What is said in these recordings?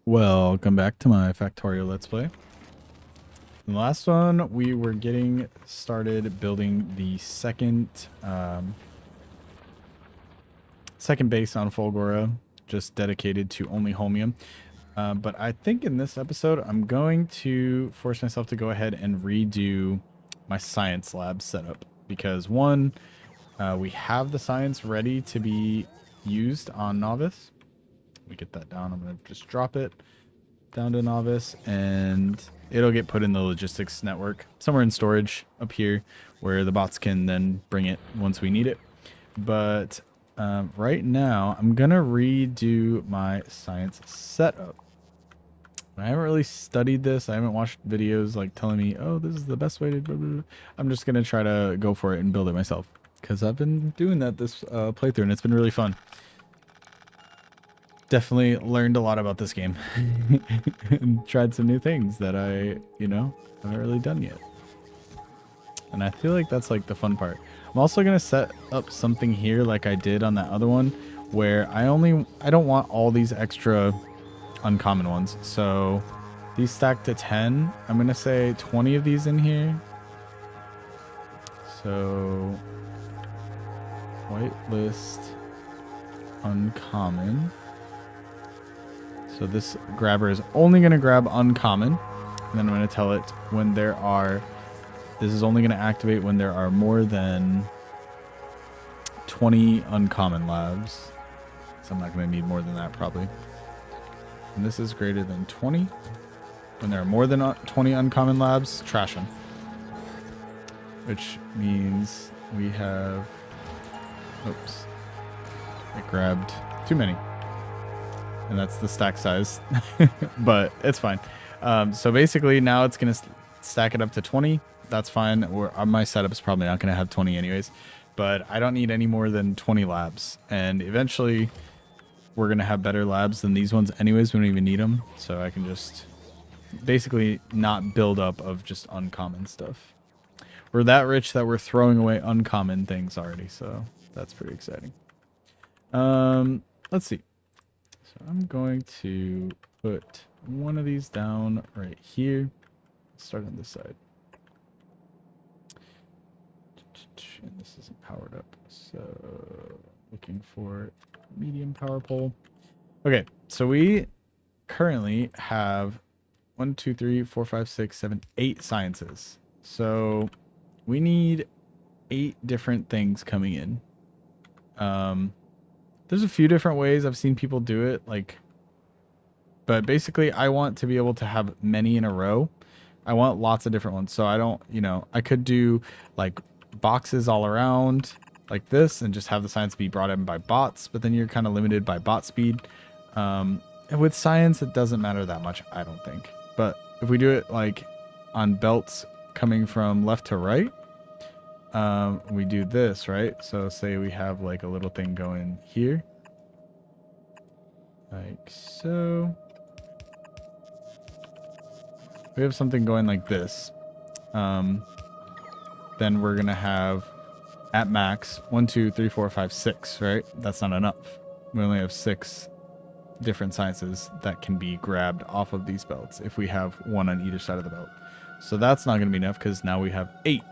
Welcome back to my Factorio Let's Play. In the last one, we were getting started building the second base on Fulgora, just dedicated to only Homium. But I think in this episode, I'm going to force myself to go ahead and redo my science lab setup. Because one, we have the science ready to be used on Novice. We get that down. I'm going to just drop it down to novice, and it'll get put in the logistics network somewhere in storage up here where the bots can then bring it once we need it. But right now I'm gonna redo my science setup. I haven't really studied this. I haven't watched videos like telling me, oh, this is the best way to blah, blah, blah. I'm just gonna try to go for it and build it myself because I've been doing that this playthrough and it's been really fun. Definitely learned a lot about this game and tried some new things that I haven't really done yet. And I feel like that's like the fun part. I'm also going to set up something here like I did on that other one where I don't want all these extra uncommon ones. So these stack to 10. I'm going to say 20 of these in here. So whitelist uncommon. So this grabber is only going to grab uncommon. And then I'm going to tell it when there are... This is only going to activate when there are more than 20 uncommon labs. So I'm not going to need more than that probably. And this is greater than 20. When there are more than 20 uncommon labs, trash them. Which means we have... Oops. I grabbed too many. And that's the stack size. But it's fine. So basically now it's going to stack it up to 20. That's fine. My setup is probably not going to have 20 anyways. But I don't need any more than 20 labs. And eventually we're going to have better labs than these ones anyways. We don't even need them. So I can just basically not build up of just uncommon stuff. We're that rich that we're throwing away uncommon things already. So that's pretty exciting. Let's see. So I'm going to put one of these down right here. Start on this side. And this isn't powered up. So looking for medium power pole. Okay, so we currently have 1, 2, 3, 4, 5, 6, 7, 8 sciences. So we need 8 different things coming in. There's a few different ways I've seen people do it, but basically I want to be able to have many in a row. I want lots of different ones. So I don't, I could do like boxes all around like this and just have the science be brought in by bots, but then you're kind of limited by bot speed. And with science, it doesn't matter that much, I don't think. But if we do it like on belts coming from left to right, we do this, right? So say we have like a little thing going here. Like so. We have something going like this. Then we're going to have at max 1, 2, 3, 4, 5, 6, right? That's not enough. We only have 6 different sciences that can be grabbed off of these belts if we have one on either side of the belt. So that's not going to be enough because now we have 8.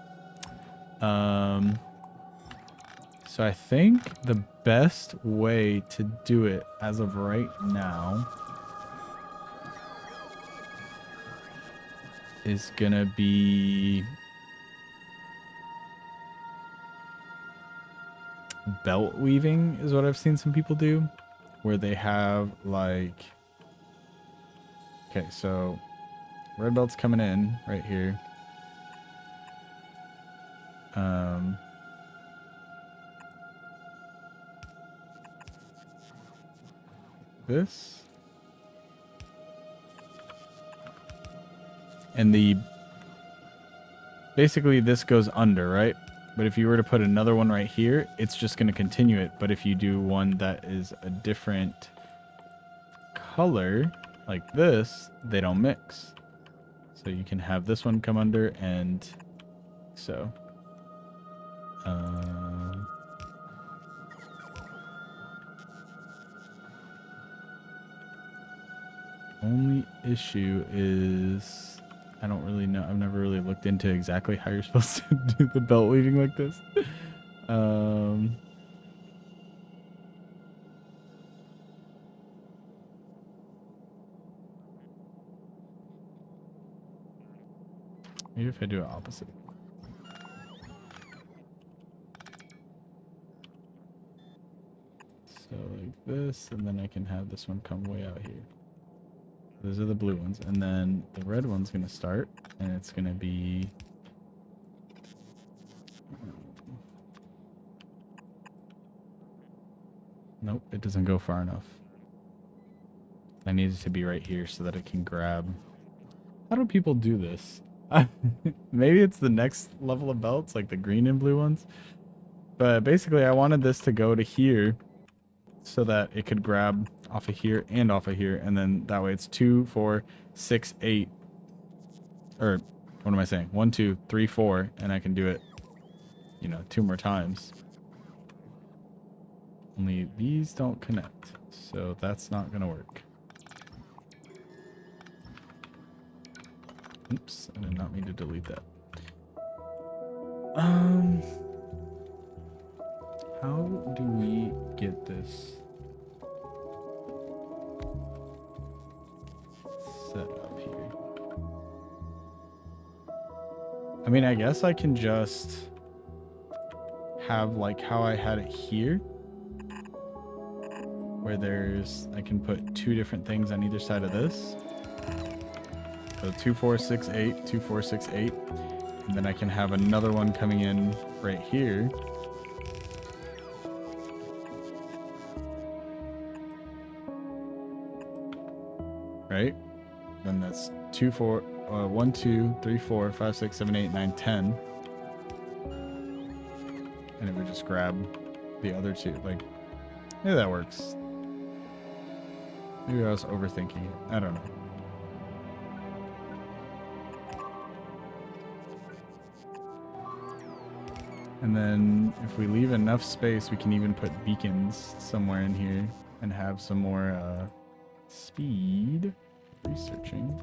So I think the best way to do it as of right now is going to be belt weaving is what I've seen some people do, where they have like, okay, so red belt's coming in right here. This and basically this goes under, right? But if you were to put another one right here, it's just going to continue it. But if you do one that is a different color like this, they don't mix. So you can have this one come under and so. Only issue is I don't really know. I've never really looked into exactly how you're supposed to do the belt weaving like this. Maybe if I do it opposite. So like this, and then I can have this one come way out here. Those are the blue ones, and then the red one's gonna start, and it's gonna be nope, it doesn't go far enough. I need it to be right here so that it can grab. How do people do this? Maybe it's the next level of belts, like the green and blue ones. But basically, I wanted this to go to here so that it could grab off of here and off of here. And then that way it's 2, 4, 6, 8. Or what am I saying? 1, 2, 3, 4. And I can do it, you know, 2 more times. Only these don't connect. So that's not going to work. Oops, I did not mean to delete that. How do we get this set up here? I mean, I guess I can just have like how I had it here, where I can put 2 different things on either side of this. So 2, 4, 6, 8, 2, 4, 6, 8. And then I can have another one coming in right here. Right? Then that's 2, 4, 1, 2, 3, 4, 5, 6, 7, 8, 9, 10. And it would just grab the other 2. Like, maybe that works. Maybe I was overthinking it. I don't know. And then if we leave enough space, we can even put beacons somewhere in here and have some more speed. Researching.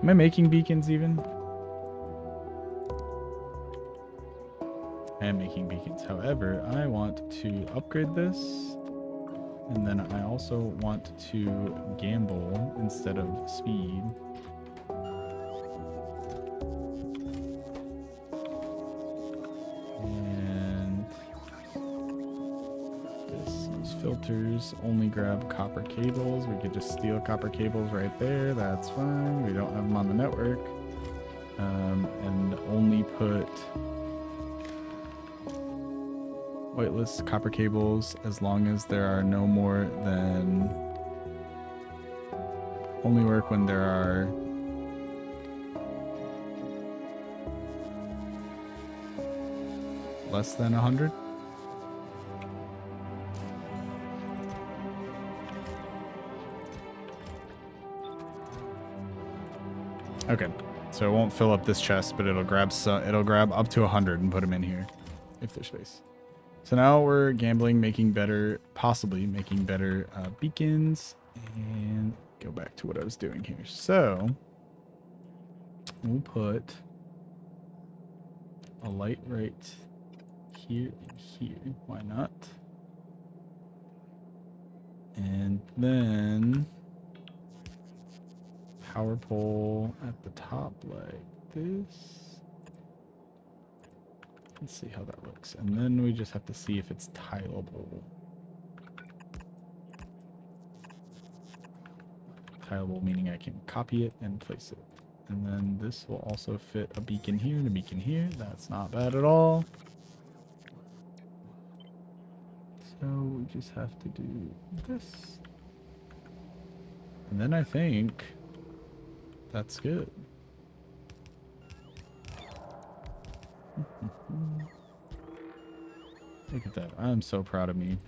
Am I making beacons even? I am making beacons. However, I want to upgrade this. And then I also want to gamble instead of speed. Filters only grab copper cables. We could just steal copper cables right there. That's fine. We don't have them on the network. And only put whitelist copper cables as long as there are no more than only work when there are less than 100. Okay, so it won't fill up this chest, but it'll grab up to 100 and put them in here, if there's space. So now we're gambling, possibly making better beacons, and go back to what I was doing here. So we'll put a light right here and here. Why not? And then power pole at the top like this. Let's see how that looks. And then we just have to see if it's tileable. Tileable meaning I can copy it and place it. And then this will also fit a beacon here and a beacon here. That's not bad at all. So we just have to do this. And then I think that's good. Look at that. I'm so proud of me.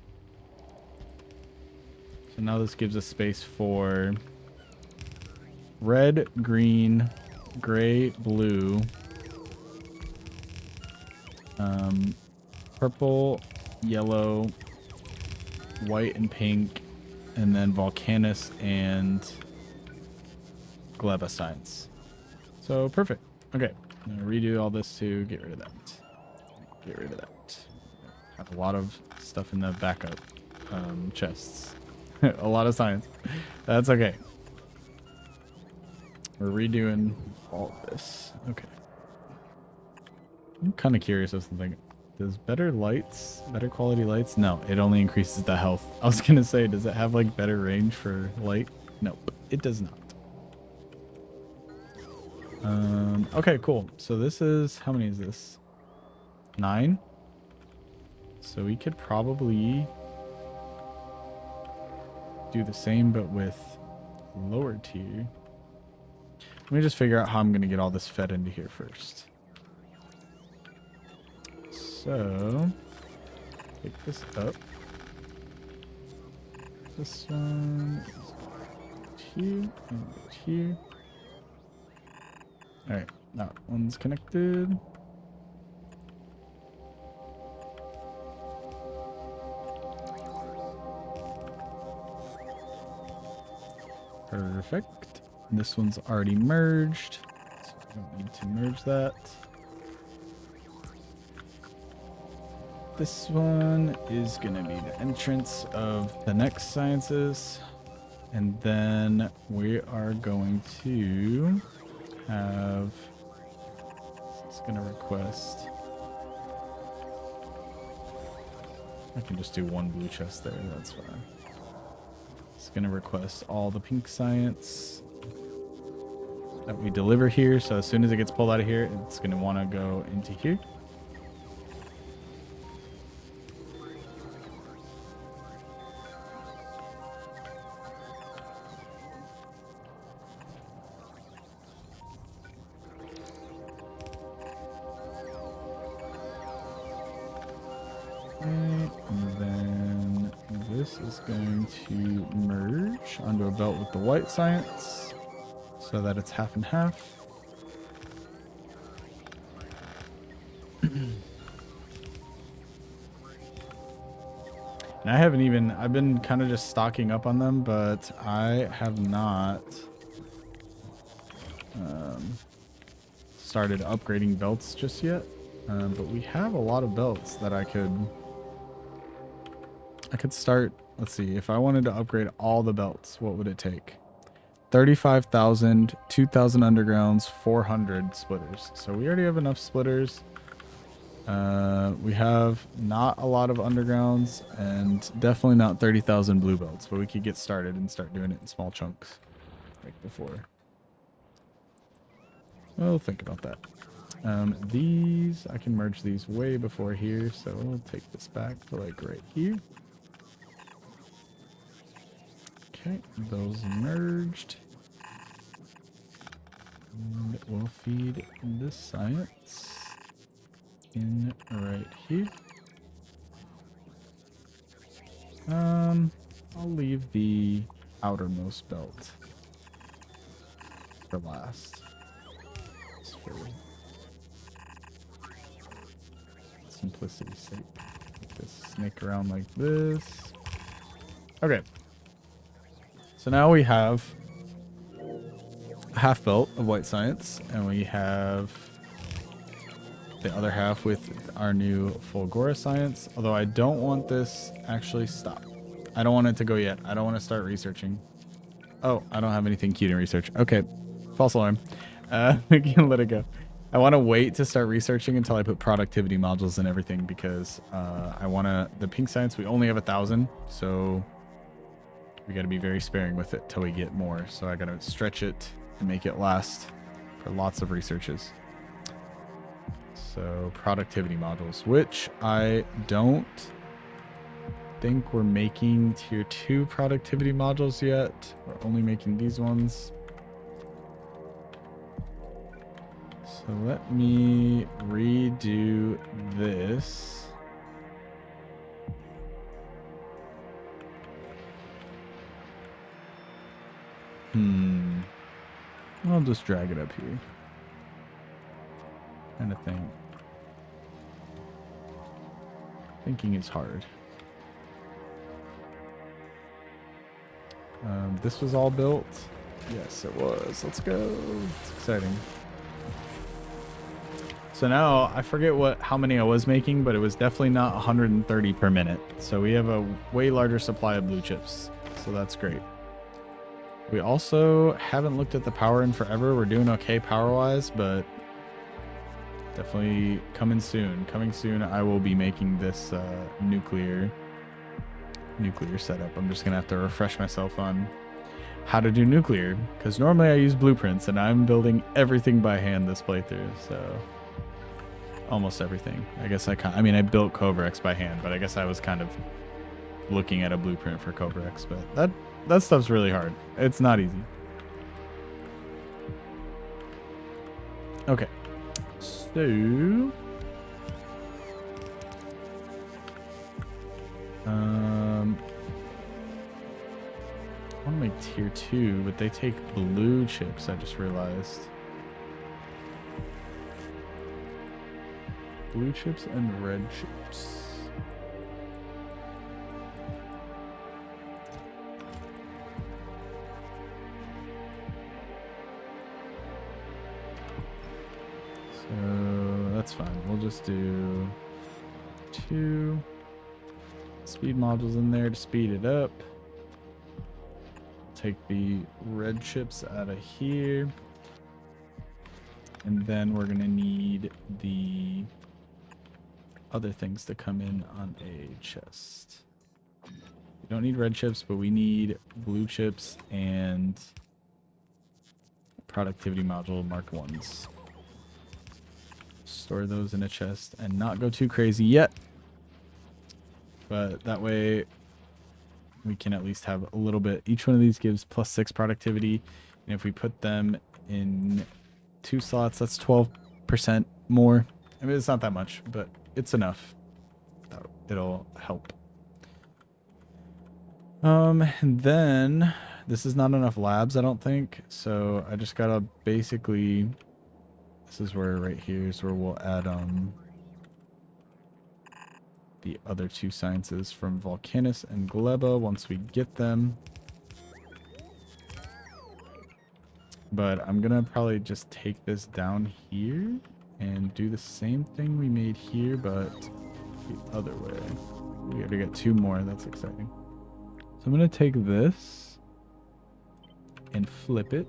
So now this gives us space for red, green, gray, blue, purple, yellow, white and pink, and then Volcanus and Gleba science. So perfect. Okay, I'm gonna redo all this to get rid of that. Get rid of that. Have a lot of stuff in the backup chests. A lot of science. That's okay. We're redoing all this. Okay. I'm kind of curious of something. Does better quality lights? No, it only increases the health. I was going to say, does it have like better range for light? Nope, it does not. Okay, cool. So this is, how many is this? 9? So we could probably do the same, but with lower tier. Let me just figure out how I'm going to get all this fed into here first. So, pick this up. This one is here and here. Alright, that one's connected. Perfect. This one's already merged, so I don't need to merge that. This one is going to be the entrance of the next sciences. And then we are going to have, it's going to request, I can just do one blue chest there, that's fine. It's going to request all the pink science that we deliver here. So as soon as it gets pulled out of here, it's going to want to go into here. And then this is going to merge onto a belt with the white science so that it's half and half. And I haven't even, I've been kind of just stocking up on them, but I have not started upgrading belts just yet. But we have a lot of belts that I could start. Let's see, if I wanted to upgrade all the belts, what would it take? 35,000, 2,000 undergrounds, 400 splitters. So we already have enough splitters. We have not a lot of undergrounds and definitely not 30,000 blue belts, but we could get started and start doing it in small chunks like before. We'll think about that. These, I can merge these way before here, so we'll take this back to like right here. Okay, those merged. And we'll feed this science in right here. I'll leave the outermost belt for last. Just for simplicity's sake. Just snake around like this. Okay. So now we have a half belt of white science, and we have the other half with our new Fulgora science. Although I don't want this, actually stop. I don't want it to go yet. I don't want to start researching. Oh, I don't have anything cute in research. Okay, false alarm. We can let it go. I want to wait to start researching until I put productivity modules and everything, because I want to, the pink science, we only have 1,000, so we got to be very sparing with it till we get more. So I got to stretch it and make it last for lots of researches. So productivity modules, which I don't think we're making tier 2 productivity modules yet. We're only making these ones. So let me redo this. I'll just drag it up here. Kind of thing. Thinking is hard. This was all built. Yes, it was. Let's go. It's exciting. So now I forget how many I was making, but it was definitely not 130 per minute. So we have a way larger supply of blue chips. So that's great. We also haven't looked at the power in forever. We're doing okay power-wise, but definitely coming soon. Coming soon, I will be making this nuclear setup. I'm just gonna have to refresh myself on how to do nuclear, because normally I use blueprints, and I'm building everything by hand this playthrough. So almost everything. I guess I built Covrex by hand, but I guess I was kind of looking at a blueprint for Covrex, but that stuff's really hard. It's not easy. Okay. So I want to make tier 2, but they take blue chips, I just realized. Blue chips and red chips. So that's fine. We'll just do 2 speed modules in there to speed it up. Take the red chips out of here. And then we're going to need the other things to come in on a chest. We don't need red chips, but we need blue chips and productivity module mark 1s. Store those in a chest and not go too crazy yet. But that way we can at least have a little bit. Each one of these gives +6 productivity. And if we put them in 2 slots, that's 12% more. I mean, it's not that much, but it's enough. It'll help. And then this is not enough labs, I don't think. So I just gotta basically, this is where right here is where we'll add the other 2 sciences from Volcanus and Gleba once we get them. But I'm gonna probably just take this down here and do the same thing we made here, but the other way. We gotta get 2 more. That's exciting. So I'm gonna take this and flip it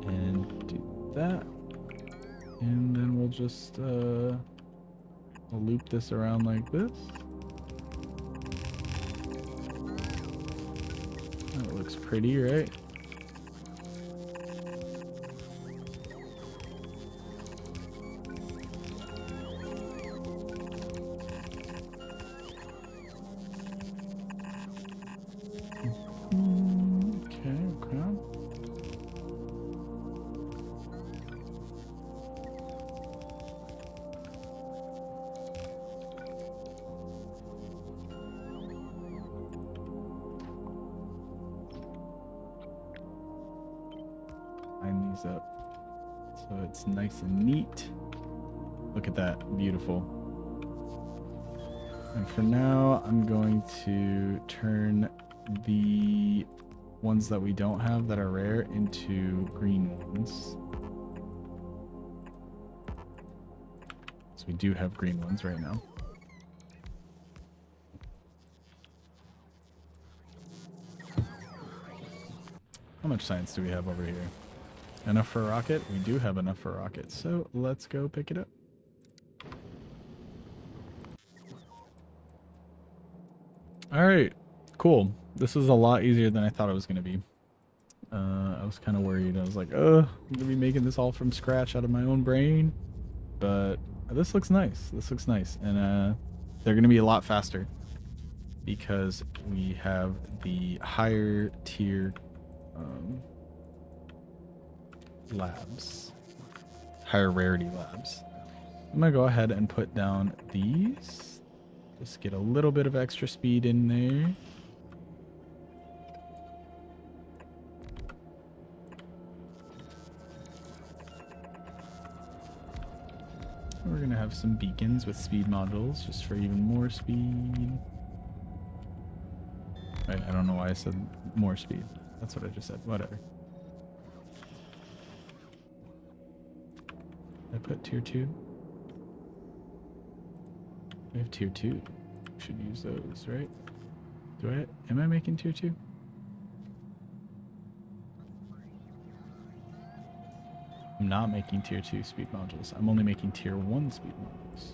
and do that, and then we'll just loop this around like this. That looks pretty, right? Line these up so it's nice and neat. Look at that, beautiful. And for now, I'm going to turn the ones that we don't have that are rare into green ones. So we do have green ones right now. How much science do we have over here? Enough for a rocket? We do have enough for a rocket, so let's go pick it up. Alright, cool. This is a lot easier than I thought it was going to be. I was kind of worried. I was like, I'm going to be making this all from scratch out of my own brain. But this looks nice. This looks nice. And they're going to be a lot faster because we have the higher tier labs, higher rarity labs. I'm gonna go ahead and put down these, just get a little bit of extra speed in there. We're gonna have some beacons with speed modules just for even more speed. Right, I don't know why I said more speed. That's what I just said. Whatever. I put tier 2. We have tier 2. Should use those, right? Am I making tier 2? I'm not making tier 2 speed modules. I'm only making tier 1 speed modules.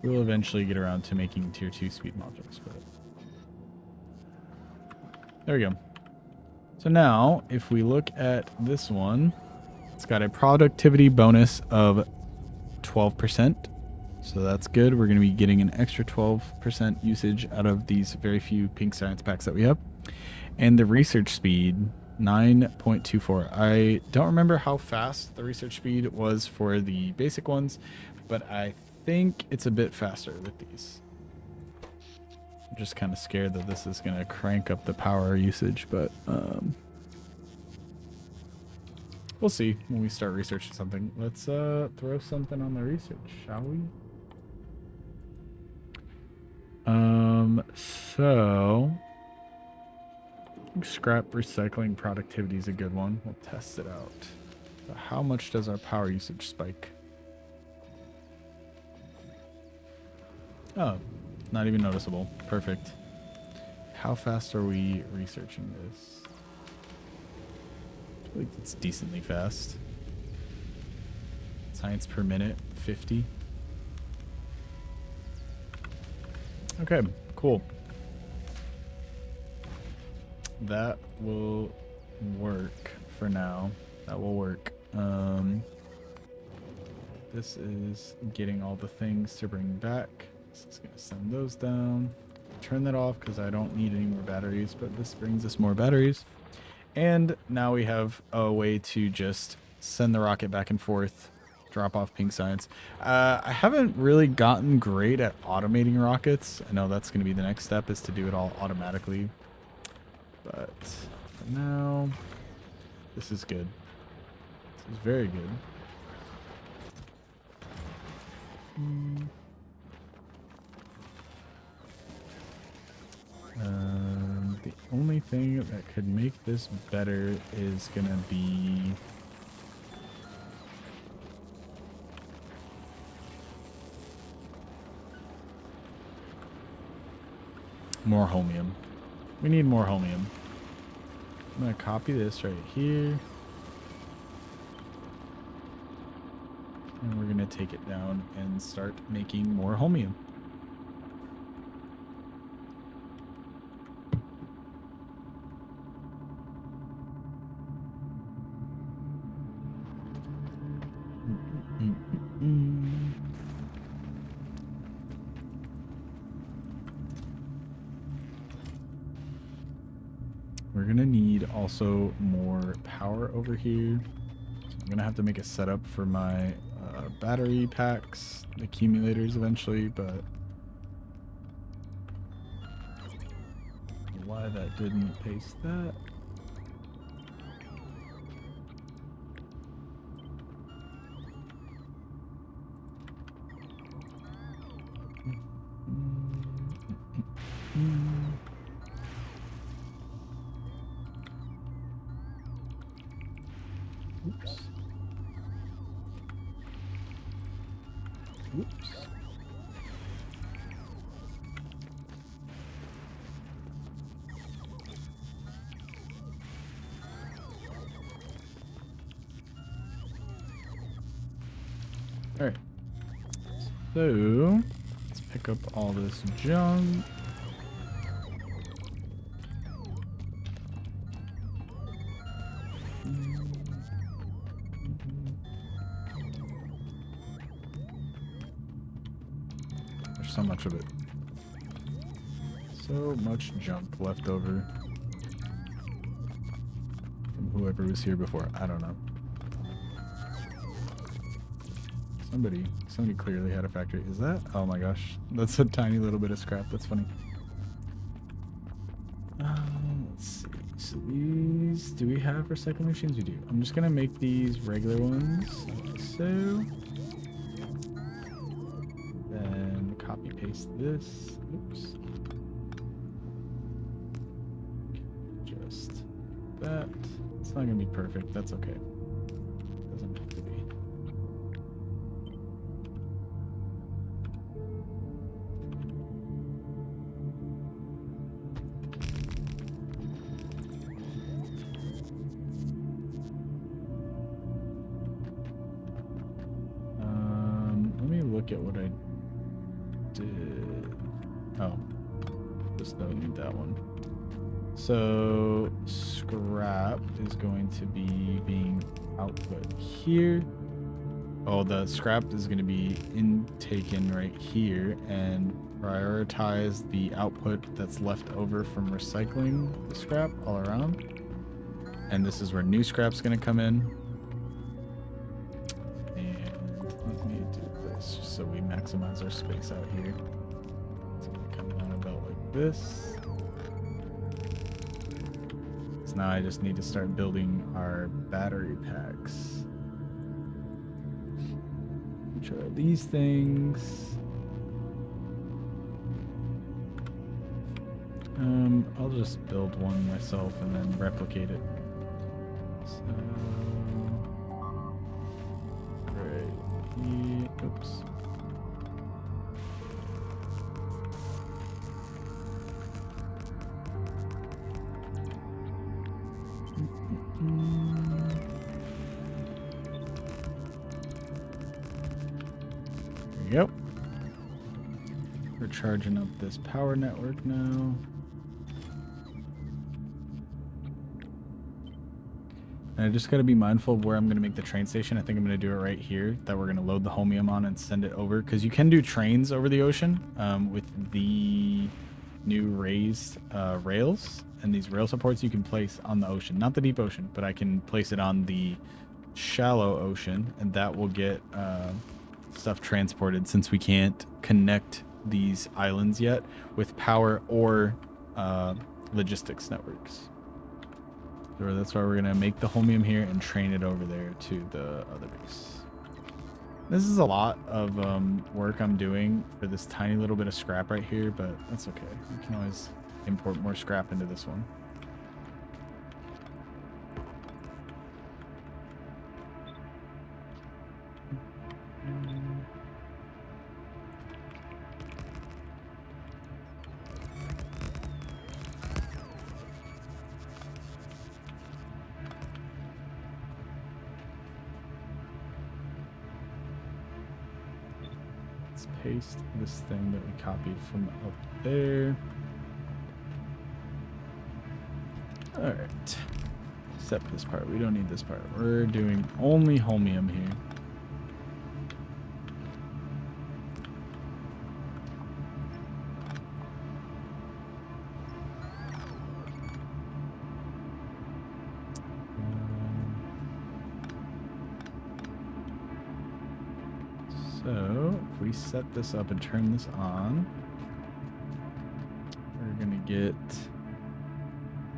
We'll eventually get around to making tier 2 speed modules, but there we go. So now, if we look at this one, it's got a productivity bonus of 12%. So that's good. We're going to be getting an extra 12% usage out of these very few pink science packs that we have. And the research speed, 9.24. I don't remember how fast the research speed was for the basic ones, but I think it's a bit faster with these. I'm just kind of scared that this is going to crank up the power usage, but we'll see when we start researching something. Let's throw something on the research, shall we? So scrap recycling productivity is a good one. We'll test it out. So how much does our power usage spike? Oh, not even noticeable. Perfect. How fast are we researching this? I feel like it's decently fast. Science per minute, 50. Okay, cool. That will work for now. That will work. This is getting all the things to bring back. So it's going to send those down. Turn that off because I don't need any more batteries, but this brings us more batteries. And now we have a way to just send the rocket back and forth, drop off pink science. I haven't really gotten great at automating rockets. I know that's going to be the next step, is to do it all automatically. But for now, this is good. This is very good. The only thing that could make this better is gonna be more homium. We need more homium. I'm gonna copy this right here. And we're gonna take it down and start making more homium. We're gonna need also more power over here. So I'm gonna have to make a setup for my battery packs, accumulators eventually, but why that didn't paste that. Oops. Oops. All right. So let's pick up all this junk. There's so much of it. So much junk left over from whoever was here before. I don't know. Somebody clearly had a factory. Is that? Oh my gosh. That's a tiny little bit of scrap. That's funny. Let's see. So these, do we have recycling machines? We do. I'm just gonna make these regular ones, like so. Then copy paste this. Oops. Just that. It's not gonna be perfect. That's okay. Doesn't have to be. Let me look at what I did. Oh, just don't need that one. So scrap is going to be being output here. Oh, the scrap is going to be taken right here and prioritize the output that's left over from recycling the scrap all around. And this is where new scrap's going to come in. And let me do this just so we maximize our space out here. It's going to come down a belt like this. So now I just need to start building our battery packs. Which are these things. I'll just build one myself and then replicate it. So, right here, oops. There we go. We're charging up this power network now. And I just got to be mindful of where I'm going to make the train station. I think I'm going to do it right here, that we're going to load the homium on and send it over. Because you can do trains over the ocean with the new raised rails. And these rail supports you can place on the ocean. Not the deep ocean, but I can place it on the shallow ocean. And that will get stuff transported, since we can't connect these islands yet with power or logistics networks. So that's why we're going to make the homium here and train it over there to the other base. This is a lot of work I'm doing for this tiny little bit of scrap right here, but that's okay. We can always import more scrap into this one. Let's paste this thing that we copied from up there. All right. Except this part. We don't need this part. We're doing only homium here. So if we set this up and turn this on, we're gonna get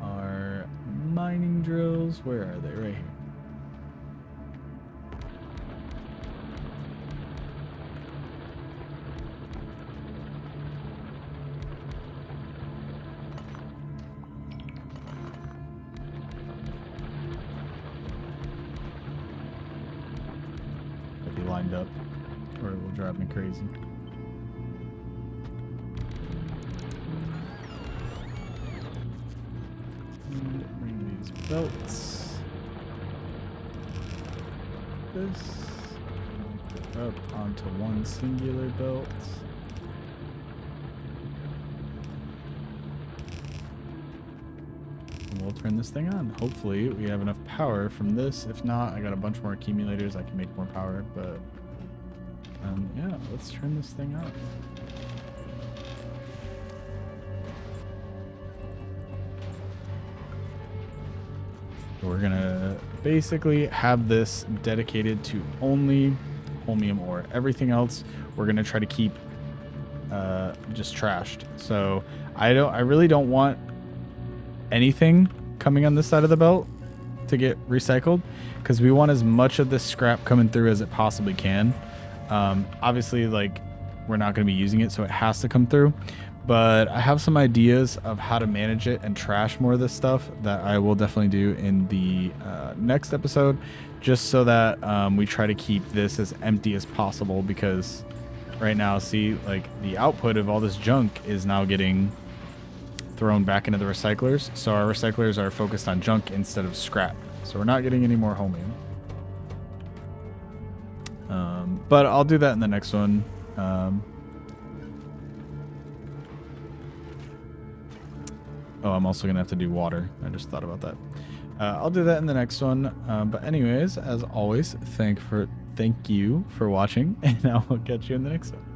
our mining drills. Where are they? Right here. I'll be lined up, or it will drive me crazy. And bring these belts. This. Connect it up onto one singular belt. And we'll turn this thing on. Hopefully we have enough power from this. If not, I got a bunch more accumulators. I can make more power, but yeah, let's turn this thing on. So we're gonna basically have this dedicated to only homium ore. Everything else we're gonna try to keep just trashed. So I really don't want anything coming on this side of the belt to get recycled, because we want as much of this scrap coming through as it possibly can. Obviously, like, we're not going to be using it, so it has to come through. But I have some ideas of how to manage it and trash more of this stuff that I will definitely do in the next episode, just so that we try to keep this as empty as possible, because right now, see, like, the output of all this junk is now getting thrown back into the recyclers. So our recyclers are focused on junk instead of scrap. So we're not getting any more homing. But I'll do that in the next one. Oh, I'm also going to have to do water. I just thought about that. I'll do that in the next one. But anyways, as always, thank you for watching, and I will catch you in the next one.